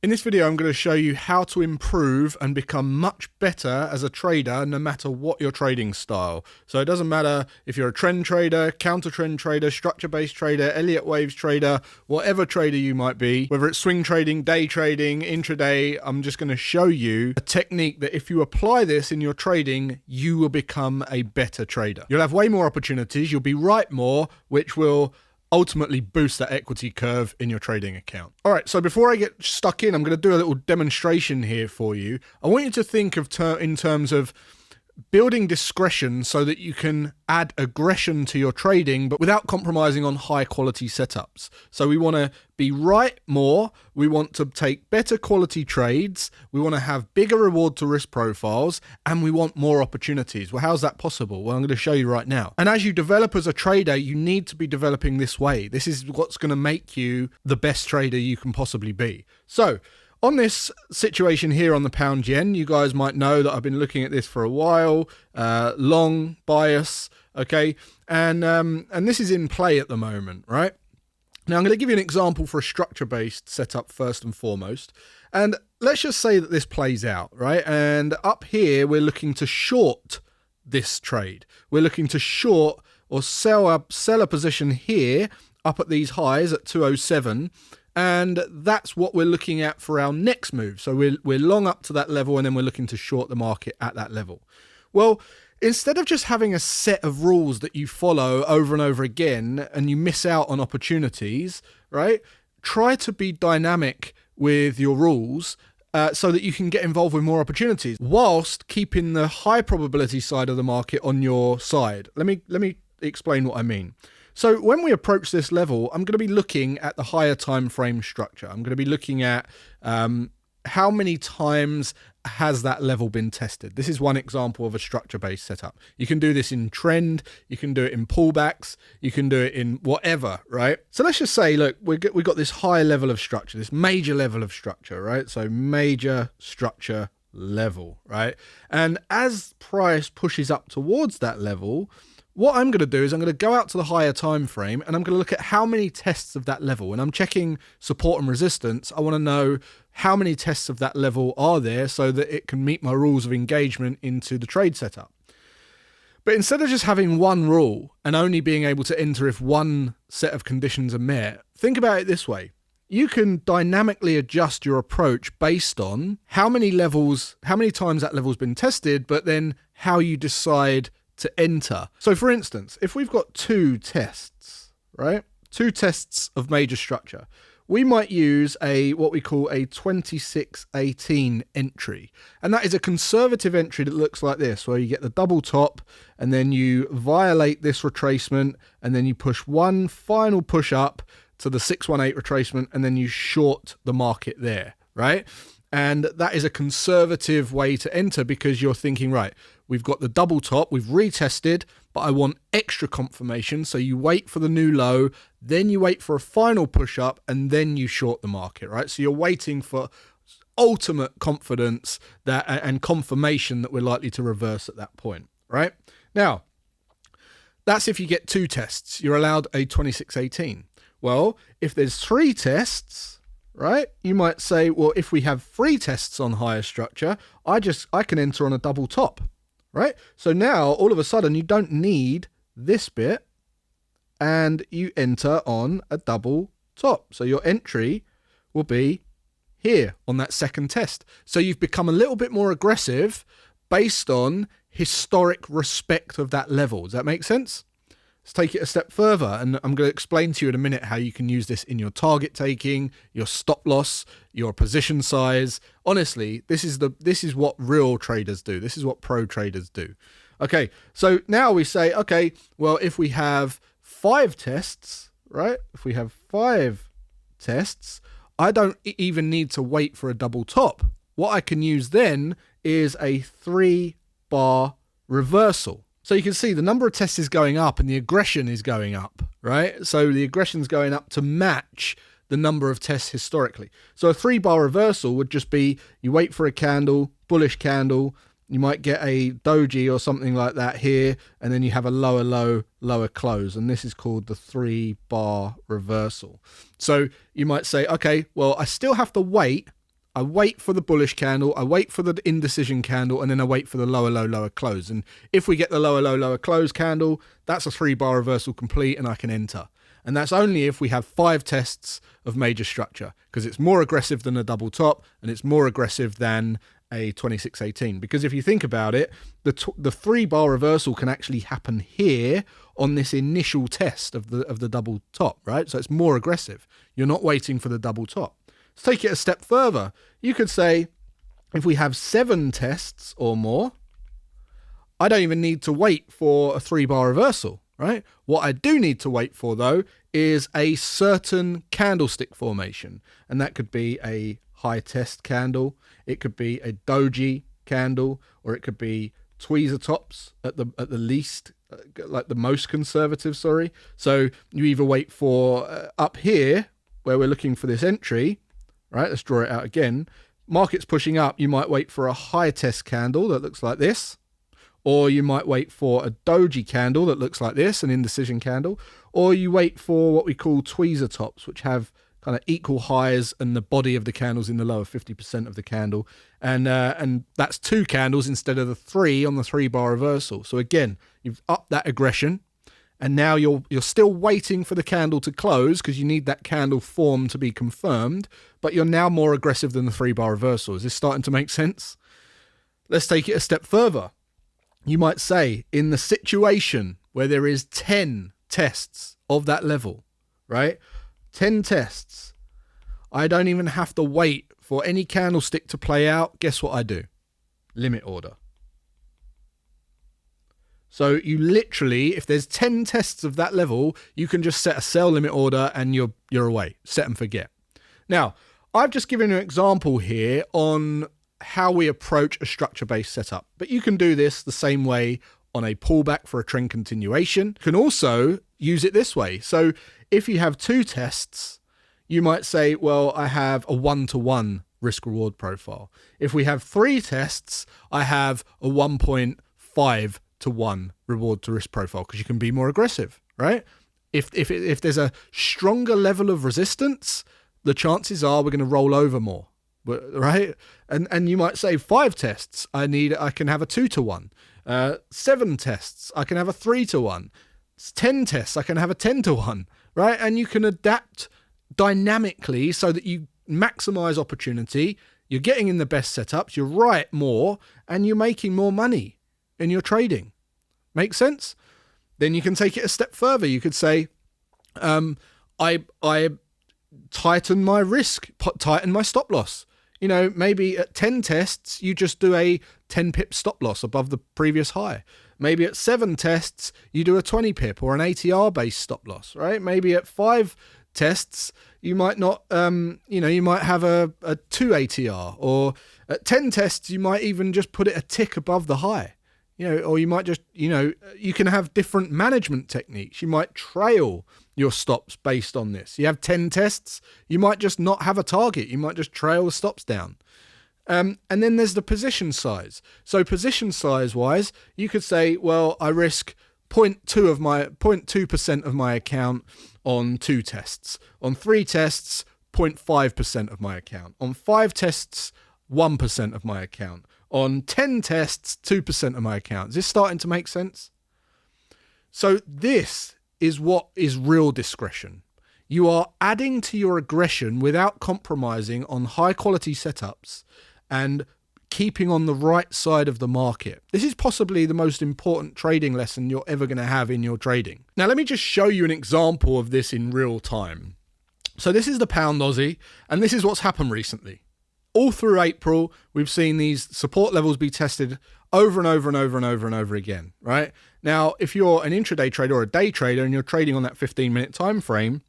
In this video, I'm going to show you how to improve and become much better as a trader no matter what your trading style. So it doesn't matter if you're a trend trader, counter trend trader, structure-based trader, Elliott waves trader, whatever trader you might be, whether it's swing trading, day trading, intraday, I'm just going to show you a technique that if you apply this in your trading, you will become a better trader. You'll have way more opportunities, you'll be right more, which will ultimately boost that equity curve in your trading account. All right, so before I get stuck in, I'm going to do a little demonstration here for you. I want you to think of in terms of building discretion so that you can add aggression to your trading, but without compromising on high quality setups. So we want to be right more, we want to take better quality trades, we want to have bigger reward to risk profiles, and we want more opportunities. Well, how's that possible? Well, I'm going to show you right now. And as you develop as a trader, you need to be developing this way. This is what's going to make you the best trader you can possibly be. So on this situation here on the pound yen, you guys might know that I've been looking at this for a while, long bias, okay, and this is in play at the moment, right? Now I'm going to give you an example for a structure-based setup first and foremost, and let's just say that this plays out, right? And up here we're looking to short this trade. We're looking to short or sell a position here up at these highs at 207. And that's what we're looking at for our next move. So we're long up to that level and then we're looking to short the market at that level. Well, instead of just having a set of rules that you follow over and over again and you miss out on opportunities, right? Try to be dynamic with your rules so that you can get involved with more opportunities whilst keeping the high probability side of the market on your side. Let me explain what I mean. So when we approach this level, I'm going to be looking at the higher time frame structure. I'm going to be looking at how many times has that level been tested. This is one example of a structure-based setup. You can do this in trend, you can do it in pullbacks, you can do it in whatever, right? So let's just say, look, we've got this high level of structure, this major level of structure, right? So major structure level, right? And as price pushes up towards that level, what I'm going to do is I'm going to go out to the higher time frame and I'm going to look at how many tests of that level. And I'm checking support and resistance. I want to know how many tests of that level are there so that it can meet my rules of engagement into the trade setup. But instead of just having one rule and only being able to enter if one set of conditions are met, think about it this way. You can dynamically adjust your approach based on how many times that level's been tested, but then how you decide to enter. So for instance, if we've got two tests, right? Two tests of major structure, we might use what we call a 2618 entry. And that is a conservative entry that looks like this, where you get the double top and then you violate this retracement and then you push one final push up to the 618 retracement and then you short the market there, right? And that is a conservative way to enter because you're thinking, right, we've got the double top, we've retested, but I want extra confirmation. So you wait for the new low, then you wait for a final push up, and then you short the market, right? So you're waiting for ultimate confidence and confirmation that we're likely to reverse at that point, right? Now, that's if you get two tests. You're allowed a 2618. Well, if there's three tests, right, you might say, well, if we have three tests on higher structure, I can enter on a double top, right? So now all of a sudden you don't need this bit and you enter on a double top. So your entry will be here on that second test. So you've become a little bit more aggressive based on historic respect of that level. Does that make sense? Let's take it a step further, and I'm going to explain to you in a minute how you can use this in your target taking, your stop loss, your position size. Honestly, this is what real traders do. This is what pro traders do. Okay, so now we say, okay, well, if we have 5 tests, right? If we have 5 tests, I don't even need to wait for a double top. What I can use then is a 3-bar reversal. So you can see the number of tests is going up and the aggression is going up, right? So the aggression is going up to match the number of tests historically. So a 3-bar reversal would just be you wait for a candle, bullish candle, you might get a Doji or something like that here, and then you have a lower low, lower close, and this is called the 3-bar reversal. So you might say, okay, well, I still have to wait I wait for the bullish candle, I wait for the indecision candle, and then I wait for the lower low lower close. And if we get the lower low lower close candle, that's a 3-bar reversal complete and I can enter. And that's only if we have 5 tests of major structure, because it's more aggressive than a double top and it's more aggressive than a 2618. Because if you think about it, the 3-bar reversal can actually happen here on this initial test of the double top, right? So it's more aggressive. You're not waiting for the double top. Let's take it a step further. You could say, if we have 7 tests or more, I don't even need to wait for a 3-bar reversal, right? What I do need to wait for, though, is a certain candlestick formation. And that could be a high test candle, it could be a doji candle, or it could be tweezer tops at the least, like the most conservative, sorry. So you either wait for up here, where we're looking for this entry, right? Let's draw it out again. Market's pushing up, you might wait for a high test candle that looks like this, or you might wait for a doji candle that looks like this, an indecision candle, or you wait for what we call tweezer tops, which have kind of equal highs and the body of the candles in the lower 50% of the candle. And that's 2 candles instead of the 3 on the 3-bar reversal. So again, you've upped that aggression, and now you're still waiting for the candle to close because you need that candle form to be confirmed, but you're now more aggressive than the 3-bar reversal. Is this starting to make sense? Let's take it a step further. You might say, in the situation where there is 10 tests of that level, right? 10 tests. I don't even have to wait for any candlestick to play out. Guess what I do? Limit order. So you literally, if there's 10 tests of that level, you can just set a sell limit order and you're away. Set and forget. Now, I've just given you an example here on how we approach a structure-based setup, but you can do this the same way on a pullback for a trend continuation. You can also use it this way. So if you have 2 tests, you might say, well, I have a 1-to-1 risk reward profile. If we have 3 tests, I have a 1.5-to-1 reward to risk profile, because you can be more aggressive, right? If there's a stronger level of resistance, the chances are we're going to roll over more, right? And you might say 5 tests, I can have a 2-to-1. 7 tests, I can have a 3-to-1. 10 tests, I can have a 10-to-1, right? And you can adapt dynamically so that you maximize opportunity. You're getting in the best setups, you're right more, and you're making more money in your trading. Make sense? Then you can take it a step further. You could say, I tighten my risk, tighten my stop loss. You know, maybe at 10 tests, you just do a 10 pip stop loss above the previous high. Maybe at 7 tests, you do a 20 pip or an ATR based stop loss, right? Maybe at 5 tests, you might not, you might have a 2 ATR, or at 10 tests, you might even just put it a tick above the high, or you might just, you can have different management techniques. You might trail your stops based on this. You have 10 tests, you might just not have a target. You might just trail the stops down. And then there's the position size. So position size wise, you could say, well, I risk 0.2% of my account on 2 tests. On 3 tests, 0.5% of my account. On 5 tests, 1% of my account. On 10 tests, 2% of my account. Is this starting to make sense? So this is what is real discretion. You are adding to your aggression without compromising on high quality setups and keeping on the right side of the market. This is possibly the most important trading lesson you're ever going to have in your trading. Now, let me just show you an example of this in real time. So this is the pound Aussie, and this is what's happened recently. All through April, we've seen these support levels be tested over and over and over and over and over again, right? Now, if you're an intraday trader or a day trader and you're trading on that 15-minute time frame,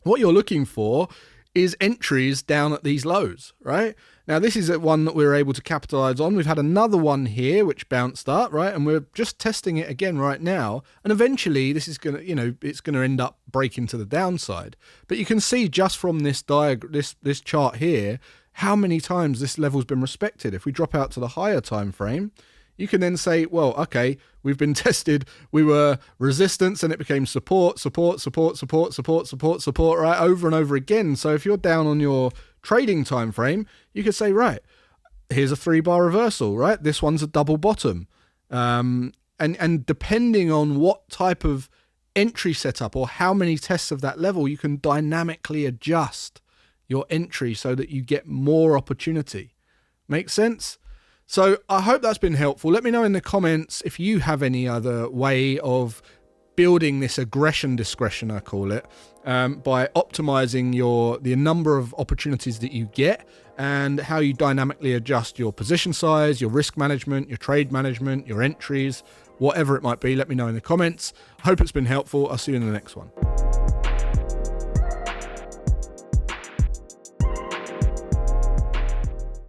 what you're looking for is entries down at these lows, right? Now, this is one that we're able to capitalize on. We've had another one here which bounced up, right? And we're just testing it again right now. And eventually this is going to, it's going to end up breaking to the downside. But you can see just from this this chart here, how many times this level's been respected. If we drop out to the higher time frame, you can then say, well, okay, we've been tested. We were resistance and it became support, right? Over and over again. So if you're down on your trading time frame, you could say, right, here's a 3-bar reversal, right? This one's a double bottom. And depending on what type of entry setup or how many tests of that level, you can dynamically adjust your entry so that you get more opportunity. Make sense? So I hope that's been helpful. Let me know in the comments if you have any other way of building this aggression discretion, I call it, by optimizing the number of opportunities that you get and how you dynamically adjust your position size, your risk management, your trade management, your entries, whatever it might be. Let me know in the comments. I hope it's been helpful. I'll see you in the next one.